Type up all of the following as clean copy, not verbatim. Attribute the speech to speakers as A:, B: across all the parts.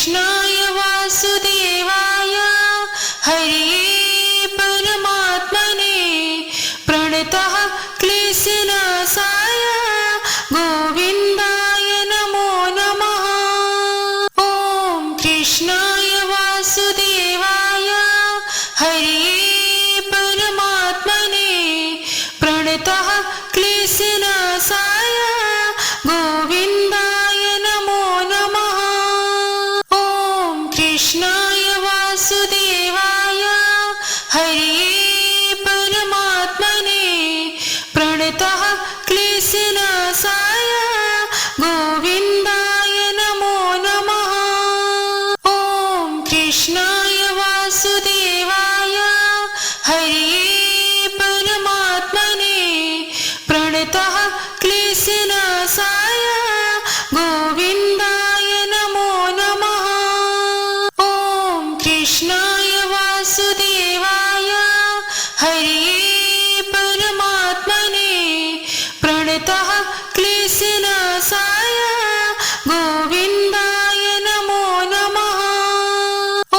A: कृष्णाय वासुदेवाय हरे परमात्मने प्रणतः क्लेशनाशाय गोविन्दाय नमो नमः। ॐ कृष्णाय वासुदेवाय हरे परमात्मने प्रणतः क्लेशनाशाय गोविन्दाय नमो नमः। ॐ कृष्णाय वासुदेवाय हरे परमात्मने प्रणतः क्लेशनाशाय गोविन्दाय नमो नमः। ॐ कृष्णाय वासुदेवाय हरे परमात्मने प्रणतः क्लेशनाशाय गोविन्दाय नमो नमः। ॐ कृष्णाय वासुदेवाय हरे परमात्मने प्रणतः क्लेशनाशाय गोविन्दाय नमो नमः।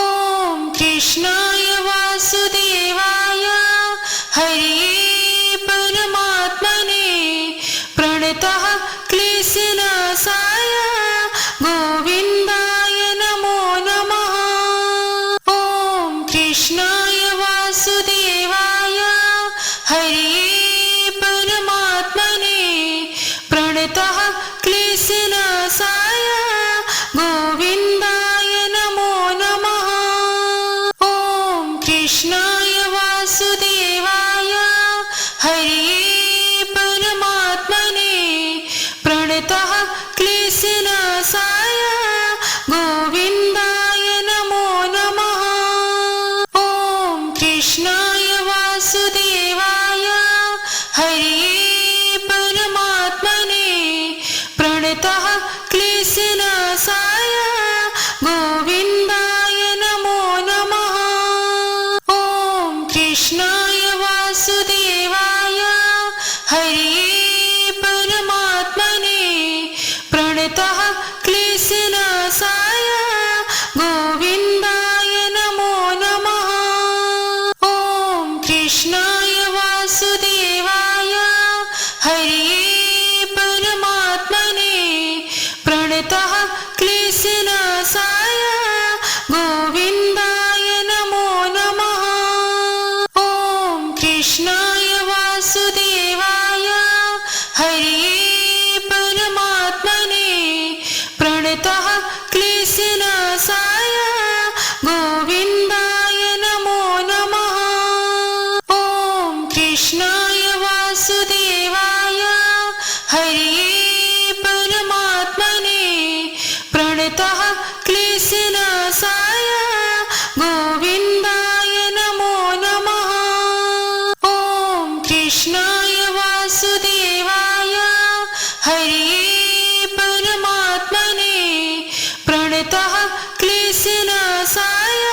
A: ॐ कृष्णाय वासुदेवाय हरे परमात्मने प्रणतः क्लेशनाशाय गोविन्दाय नमो नमः। ॐ कृष्णाय वासुदेवाय हरे परमात्मने प्रणतः क्लेशनाशाय गोविन्दाय नमो नमः। ॐ कृष्णाय वासुदेवाय हरे परमात्मने प्रणतः क्लेशनाशाय गोविन्दाय नमो नमः। ॐ कृष्णाय वासुदेवाय हरे परमात्मने प्रणतः क्लेशनाशाय गोविन्दाय नमो नमः। ॐ कृष्णाय वासुदेवाय हरे परमात्मने प्रणतः क्लेशनाशाय गोविन्दाय नमो नमः। ॐ कृष्णाय वासुदेवाय हरे परमात्मने प्रणतः क्लेशनाशाय गोविन्दाय नमो नमः। ॐ कृष्णाय वासुदेवाय हरे परमात्मने प्रणतः क्लेशनाशाय गोविन्दाय नमो नमः। ॐ कृष्णाय वासुदेवाय हरे परमात्मने प्रणतः क्लेशनाशाय गोविन्दाय नमो नमः। ॐ कृष्णाय वासुदेवाय हरे परमात्मने प्रणतः क्लेशनाशाय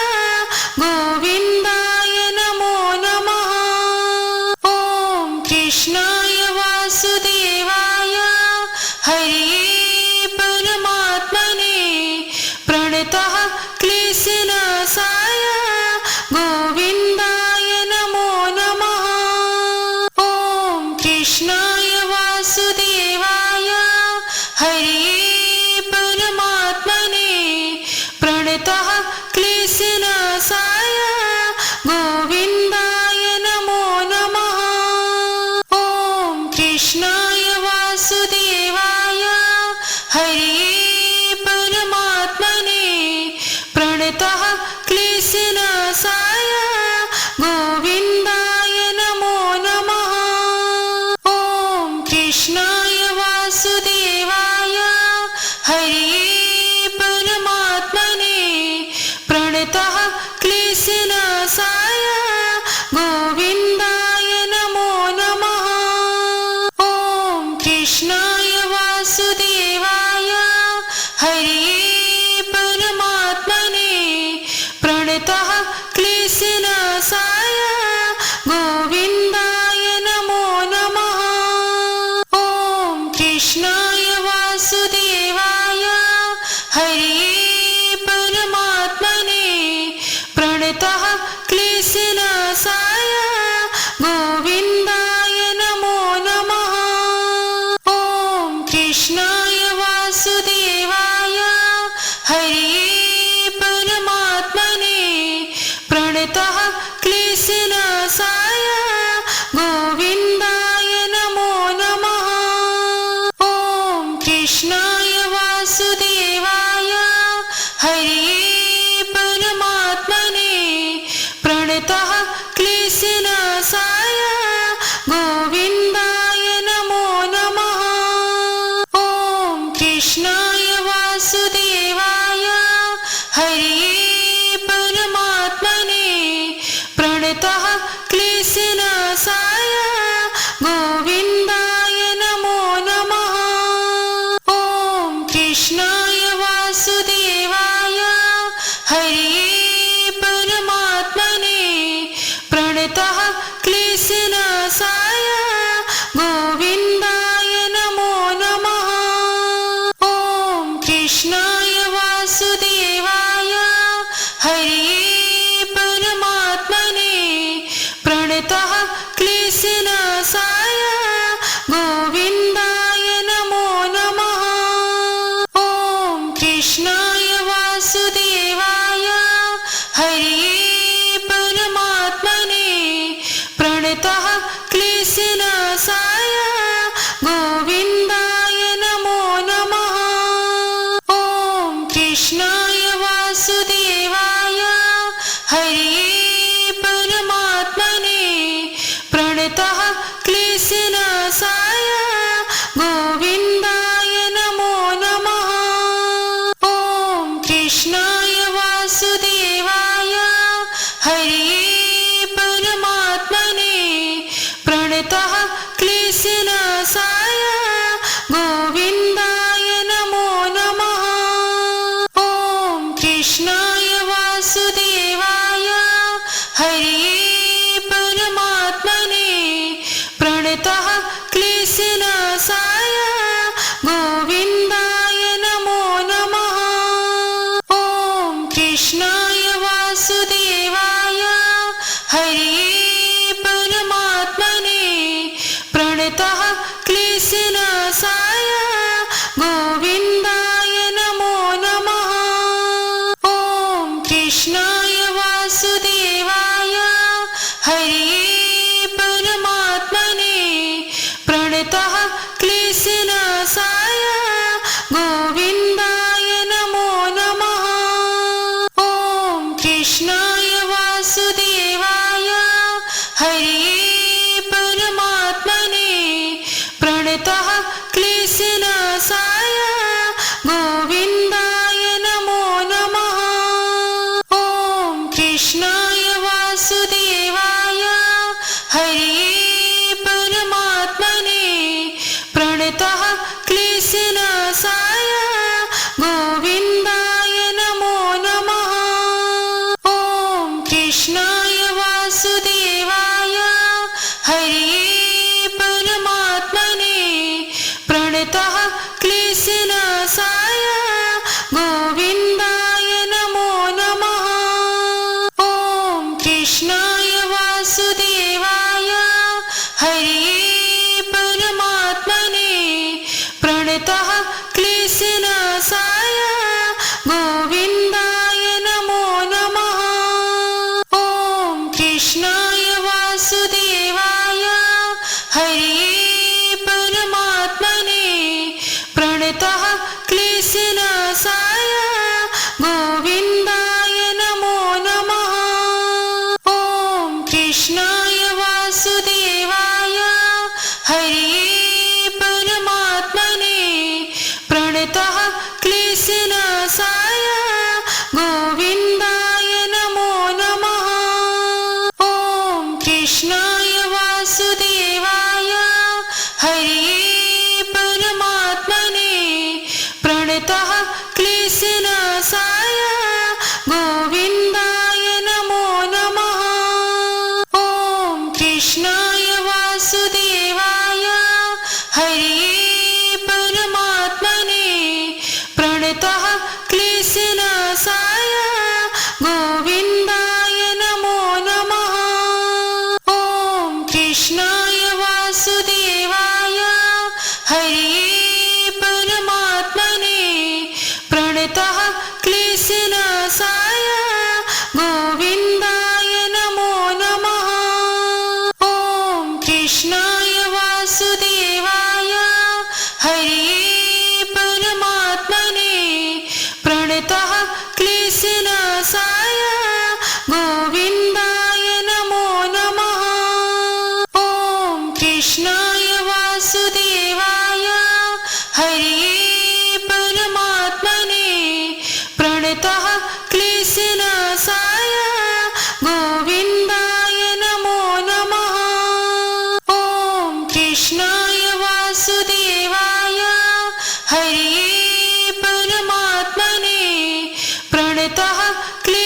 A: गोविन्दाय नमो नमः। ॐ कृष्णाय वासुदेवाय हरे परमात्मने प्रणतः क्लेशनाशाय गोविन्दाय नमो नमः। ॐ कृष्णाय वासुदेवाय हरे परमात्मने प्रणतः क्लेशनाशाय गोविन्दाय नमो नमः। ॐ कृष्णाय वासुदेवाय हरे परमात्मने प्रणतः क्लेशनाशाय गोविन्दाय नमो नमः। ॐ कृष्णाय वासुदेवाय हरे परमात्मने प्रणतः क्लेशनाशाय गोविन्दाय नमो नमः। ॐ कृष्णाय वासुदेवाय हरे परमात्मने प्रणतः क्लेशनाशाय गोविन्दाय नमो नमः। ॐ कृष्णाय वासुदेवाय हरे हरे परमात्मने प्रणतः क्लेशनाशाय गोविन्दाय नमो नमः। ॐ कृष्णाय वासुदेवाय हरे परमात्मने प्रणतः क्लेशनाशाय गोविन्दाय नमो नमः। ॐ कृष्णाय वासुदेवाय हरे परमात्मने प्रणतः क्लेशनाशाय गोविन्दाय नमो नमः। ॐ कृष्णाय वासुदेवाय हरे परमात्मने प्रणतः क्लेशनाशाय गोविन्दाय नमो नमः। ॐ कृष्णाय वासुदेवाय हरे परमात्मने प्रणतः क्लेशनाशाय गोविन्दाय नमो नमः। ॐ कृष्णाय वासुदेवाय हरे परमात्मने प्रणतः क्लेशनाशाय गोविन्दाय नमो नमः। ॐ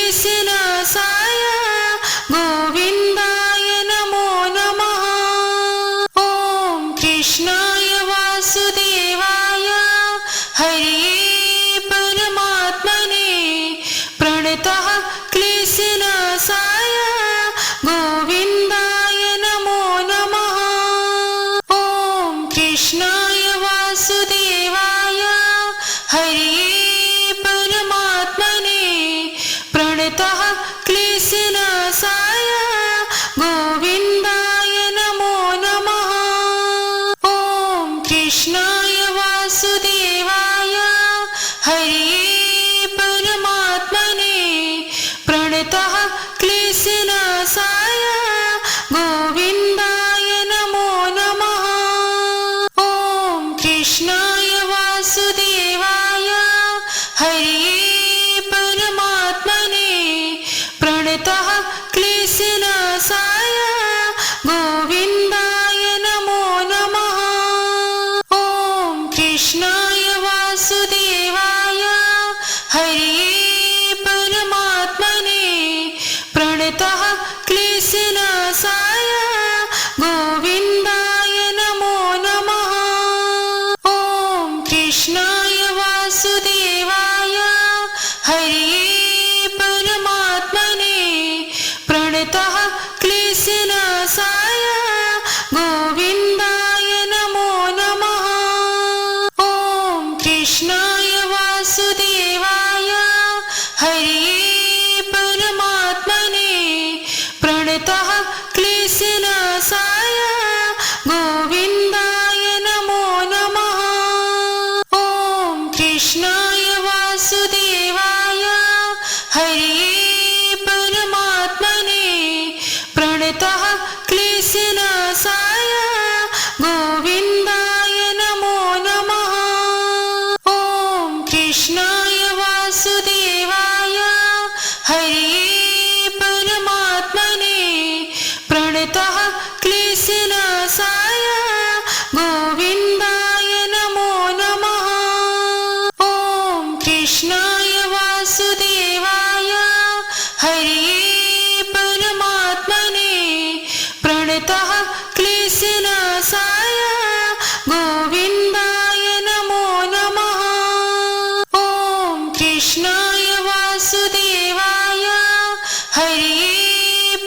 A: क्लेशनाशाय गोविन्दाय नमो नमः। ॐ कृष्णाय वासुदेवाय हरे परमात्मने प्रणतः क्लेशनाशाय गोविन्दाय नमो नमः। ॐ कृष्णाय वासुदेवाय हरे परमात्मने प्रणतः क्लेशनाशाय गोविन्दाय नमो नमः। ॐ कृष्णाय वासुदेवाय हरे परमात्मने प्रणतः क्लेशनाशाय गोविन्दाय नमो नमः। ॐ कृष्णाय वासुदेवाय हरे परमात्मने प्रणतः क्लेशनाशाय गोविन्दाय नमो नमः। ॐ कृष्णाय वासुदेवाय हरे परमात्मने प्रणतः क्लेशनाशाय गोविन्दाय नमो नमः। ॐ कृष्णाय वासुदेवाय हरे परमात्मने प्रणतः क्लेशनाशाय गोविन्दाय नमो नमः। ॐ कृष्णाय वासुदेवाय हरे परमात्मने प्रणतः क्लेशनाशाय गोविन्दाय नमो नमः। ॐ कृष्णाय वासुदेवाय हरे परमात्मने प्रणतः क्लेशनाशाय गोविन्दाय नमो नमः। ॐ कृष्णाय वासुदेवाय हरे परमात्मने प्रणतः क्लेशनाशाय गोविन्दाय नमो नमः। ॐ कृष्णाय वासुदेवाय हरे परमात्मने प्रणतः क्लेशनाशाय गोविन्दाय नमो नमः। ॐ कृष्णाय वासुदेवाय हरे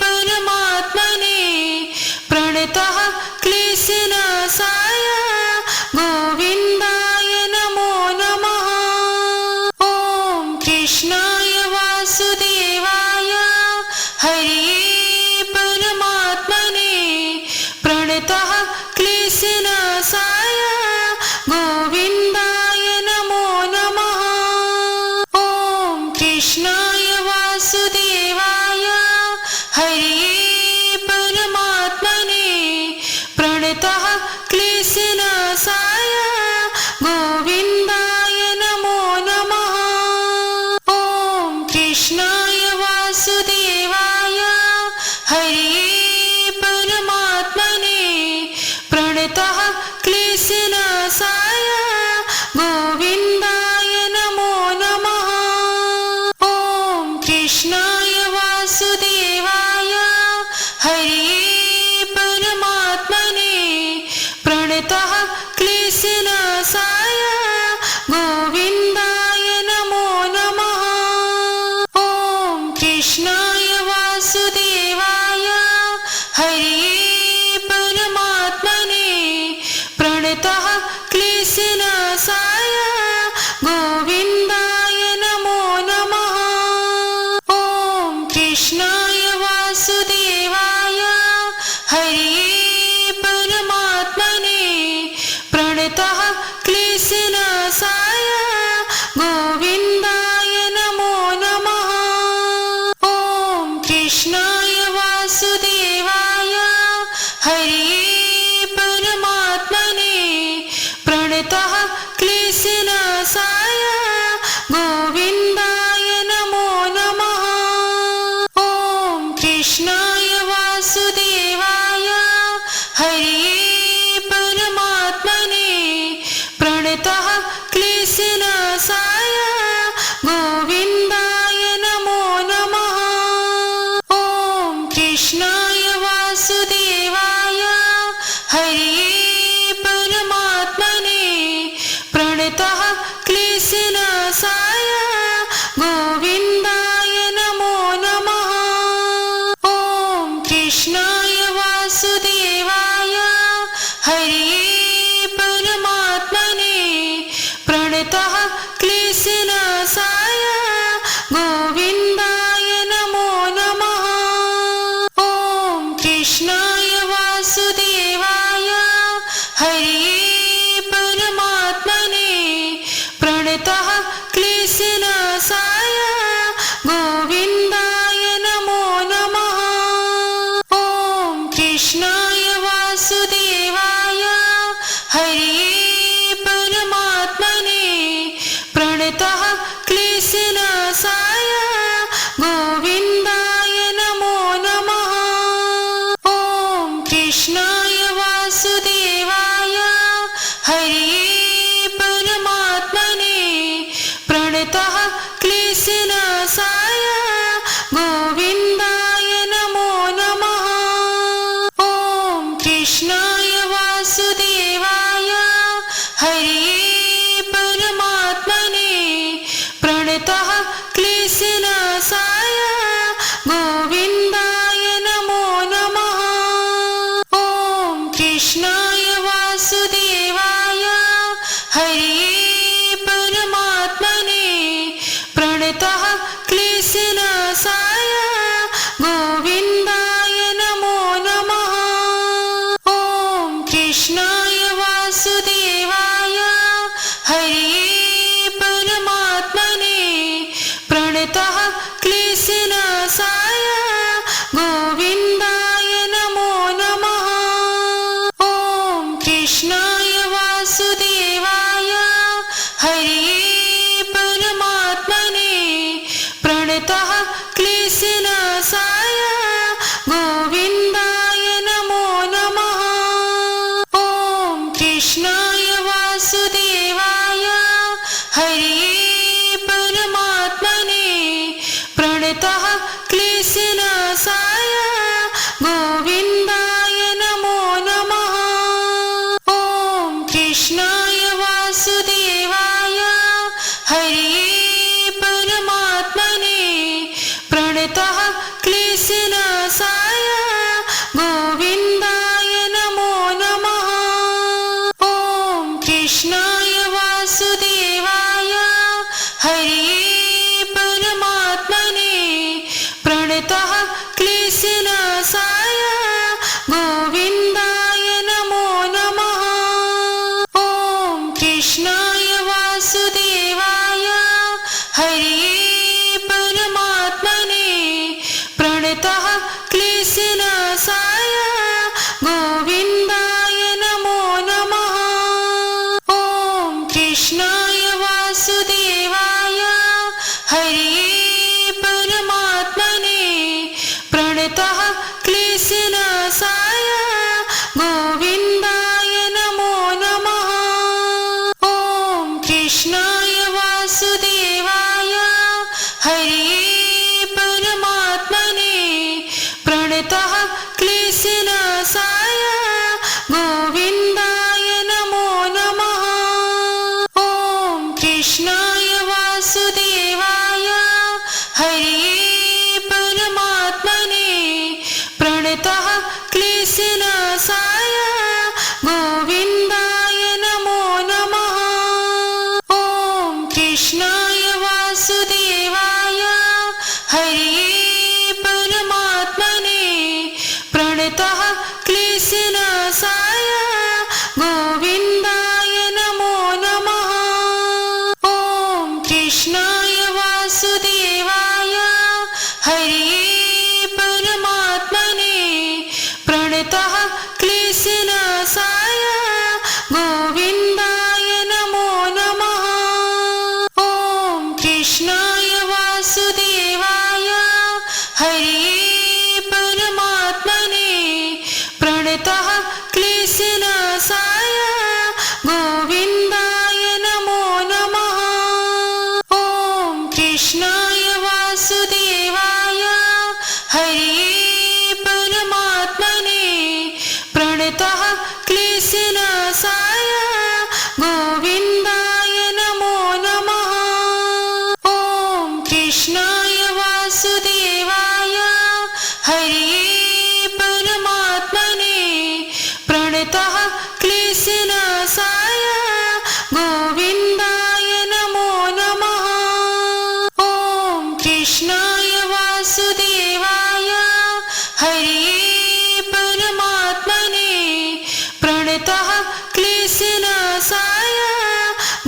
A: परमात्मने प्रणतः क्लेशनाशाय गोविन्दाय नमो नमः। ॐ कृष्णाय वासुदेवाय हरे परमात्मने प्रणतः क्लेशनाशाय गोविन्दाय नमो नमः। ॐ कृष्णाय वासुदेवाय हरे परमात्मने प्रणतः क्लेशनाशाय गोविन्दाय नमो नमः। ॐ कृष्णाय वासुदेवाय हरे परमात्मने प्रणतः क्लेशनाशाय गोविन्दाय नमो नमः। ॐ कृष्णाय वासुदेवाय हरे परमात्मने प्रणतः क्लेशनाशाय गोविन्दाय नमो नमः। ॐ कृष्णाय वासुदेवाय हरे परमात्मने प्रणतः क्लेशनाशाय गोविन्दाय नमो नमः। ॐ कृष्णाय वासुदेवाय हरे परमात्मने प्रणतः क्लेशनाशाय गोविन्दाय नमो नमः। ॐ శ్రీనివాసాయ గోవిందాయ నమో నమః. ఓం కృష్ణాయ వాసుదేవాయ హరే పరమాత్మనే ప్రణతః క్లేశనాశాయ గోవిందాయ నమో నమః. ఓం కృష్ణాయ వాసుదేవాయ హరే పరమాత్మనే ప్రణతః క్లేశనాశాయ గోవిందాయ నమో నమః. ఓం కృష్ణాయ వాసుదేవాయ హరే పరమాత్మనే ప్రణతః క్లేశనాశాయ గోవిందాయ నమో నమః. ఓం కృష్ణాయ వాసుదేవాయ హరే పరమాత్మనే ప్రణతః క్లేశనాశాయ గోవిందాయ నమో నమః. ఓం కృష్ణాయ వాసుదేవాయ హరే పరమాత్మనే ప్రణతః క్లేశనాశాయ గోవిందాయ నమో నమః. ఓం కృష్ణాయ వాసుదేవాయ హరే పరమాత్మనే ప్రణతః క్లేశనాశాయ గోవిందాయ నమో నమః. ఓం కృష్ణాయ వాసుదేవాయ హరే పరమాత్మనే ప్రణతః క్లేశనాశాయ గోవిందాయ నమో నమః. ఓం కృష్ణాయ వాసుదేవాయ హరే పరమాత్మనే ప్రణతః క్లేశనాశాయ గోవిందాయ నమో నమః. ఓం కృష్ణాయ వాసుదేవాయ హరే పరమాత్మనే ప్రణతః క్లేశనాశాయ గోవిందాయ నమో నమః. ఓం కృష్ణాయ వాసుదేవాయ హరే పరమాత్మనే ప్రణతః క్లేశనాశాయ గోవిందాయ నమో నమః. ఓం కృష్ణాయ వాసుదేవాయ హరే పరమాత్మనే ప్రణతః క్లేశనాశాయ గోవిందాయ నమో నమః. ఓం కృష్ణాయ వాసుదేవాయ హరే పరమాత్మనే ప్రణతః క్లేశనాశాయ గోవిందాయ నమో నమః. ఓం కృష్ణాయ వాసుదేవాయ హరే పరమాత్మనే ప్రణతః క్లేశనాశాయ గోవిందాయ నమో నమః. ఓం కృష్ణాయ వాసుదేవాయ హరే పరమాత్మనే ప్రణతః క్లేశనాశాయ గోవిందాయ నమో నమః. ఓం కృష్ణాయ వాసుదేవాయ హరే పరమాత్మనే ప్రణతః క్లేశనాశాయ గోవిందాయ నమో నమః. ఓం కృష్ణాయ వాసుదేవాయ హరే పరమాత్మనే ప్రణతః క్లేశనాశాయ గోవిందాయ నమో నమః. ఓం కృష్ణాయ వాసుదేవాయ హరే పరమాత్మనే ప్రణతః క్లేశనాశాయ గోవిందాయ నమో నమః. ఓం కృష్ణాయ వాసుదేవాయ హరే పరమాత్మనే ప్రణతః క్లేశనాశాయ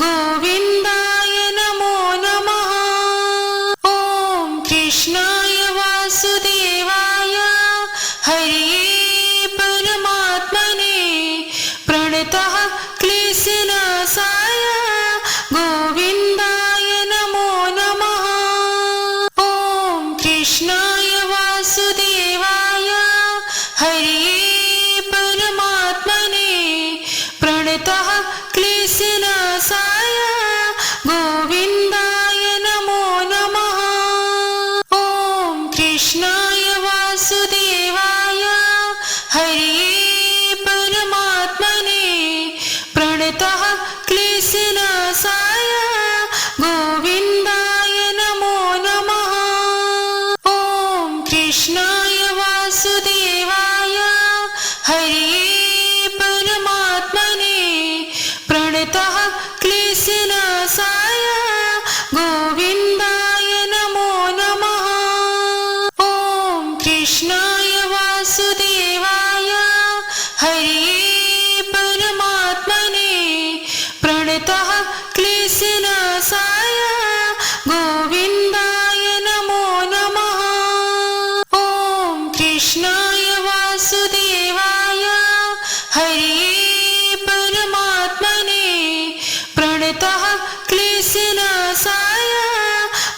A: గోవిందాయ నమో నమః. ఓం కృష్ణాయ వాసుదేవాయ హరే పరమాత్మనే ప్రణతః క్లేశనాశాయ గోవిందాయ నమో నమః.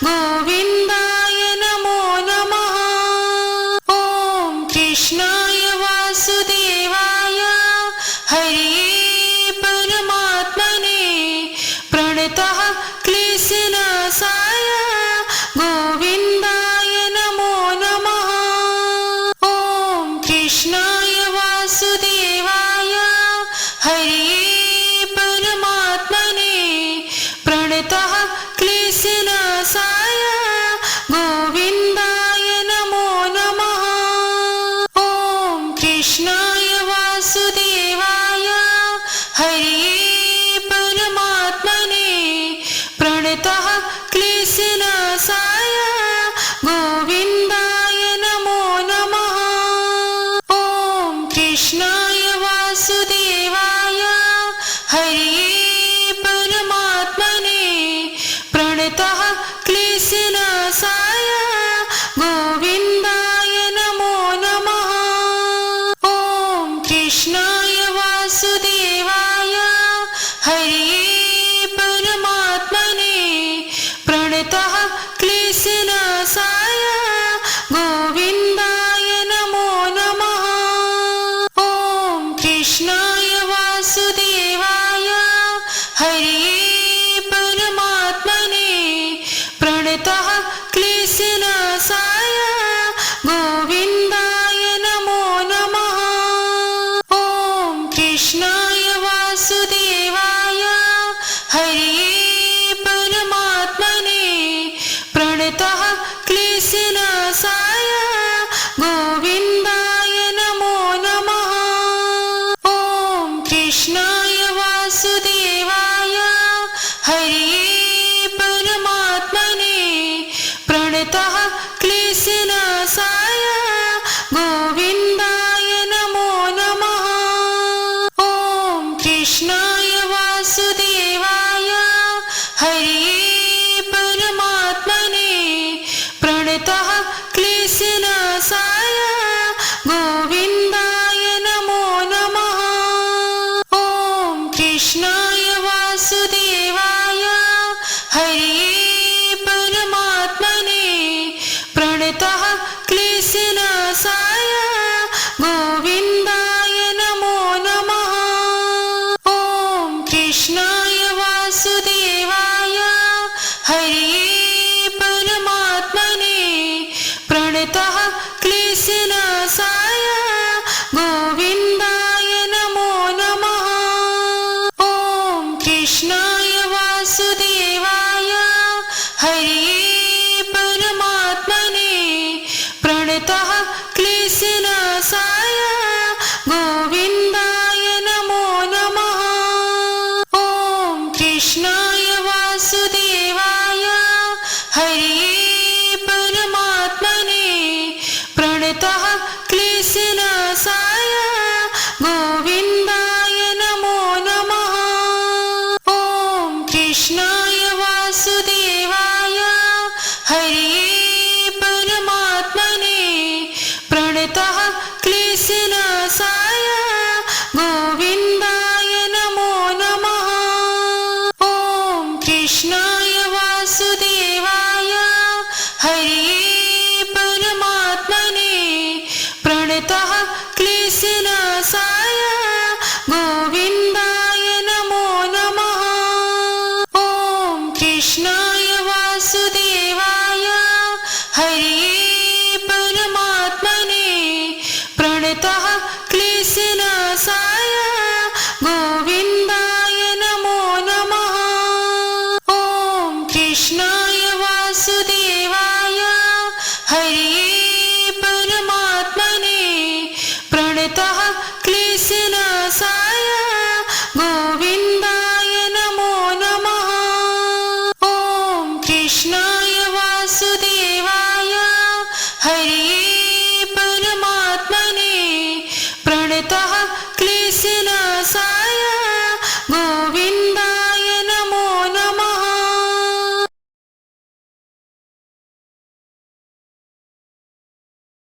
A: गोविन्दाय नमो नमः। ॐ कृष्णाय वासुदेवाय हरये परमात्मने प्रणतः क्लेशनाशाय गोविन्दाय नमो नमः। ॐ कृष्णाय वासुदेवाय हरये परमात्मने प्रणतः क्लेशनाशाय गोविन्दाय नमो नमः। ॐ कृष्णाय वासुदेवाय हरये परमात्मने प्रणतः क्लेशनाशाय गोविन्दाय नमो नमः। ॐ कृष्णाय वासुदेवाय हरये परमात्मने प्रणतः क्लेशनाशाय गोविन्दाय नमो नमः। ॐ कृष्णाय वासुदेवाय हरये परमात्मने प्रणतः क्लेशनाशाय गोविन्दाय नमो नमः। ॐ कृष्णाय वासुदेवाय हरये परमात्मने प्रणतः क्लेशनाशाय गोविन्दाय नमो नमः। ॐ कृष्णाय वासुदेवाय हरये परमात्मने प्रणतः क्लेशनाशाय गोविन्दाय नमो नमः। ॐ कृष्णाय वासुदेवाय हरये परमात्मने प्रणतः क्लेशनाशाय गोविन्दाय नमो नमः। ॐ कृष्णाय वासुदेवाय हरये परमात्मने प्रणतः क्लेशनाशाय गोविन्दाय नमो नमः। ॐ कृष्णाय वासुदेवाय हरये परमात्मने प्रणतः क्लेशनाशाय गोविन्दाय नमो नमः। ॐ कृष्णाय वासुदेवाय हरये परमात्मने प्रणतः क्लेशनाशाय गोविन्दाय नमो नमः। ॐ कृष्णाय वासुदेवाय हरये परमात्मने प्रणतः क्लेशनाशाय गोविन्दाय नमो नमः। ॐ कृष्णाय वासुदेवाय हरये परमात्मने प्रणतः क्लेशनाशाय गोविन्दाय नमो नमः। ॐ कृष्णाय वासुदेवाय हरये परमात्मने प्रणतः क्लेशनाशाय गोविन्दाय नमो नमः। ॐ कृष्णाय वासुदेवाय हरये परमात्मने प्रणतः क्लेशनाशाय गोविन्दाय नमो नमः। ॐ कृष्णाय वासुदेवाय हरये परमात्मने प्रणतः क्लेशनाशाय गोविन्दाय नमो नमः। ॐ कृष्णाय वासुदेवाय हरये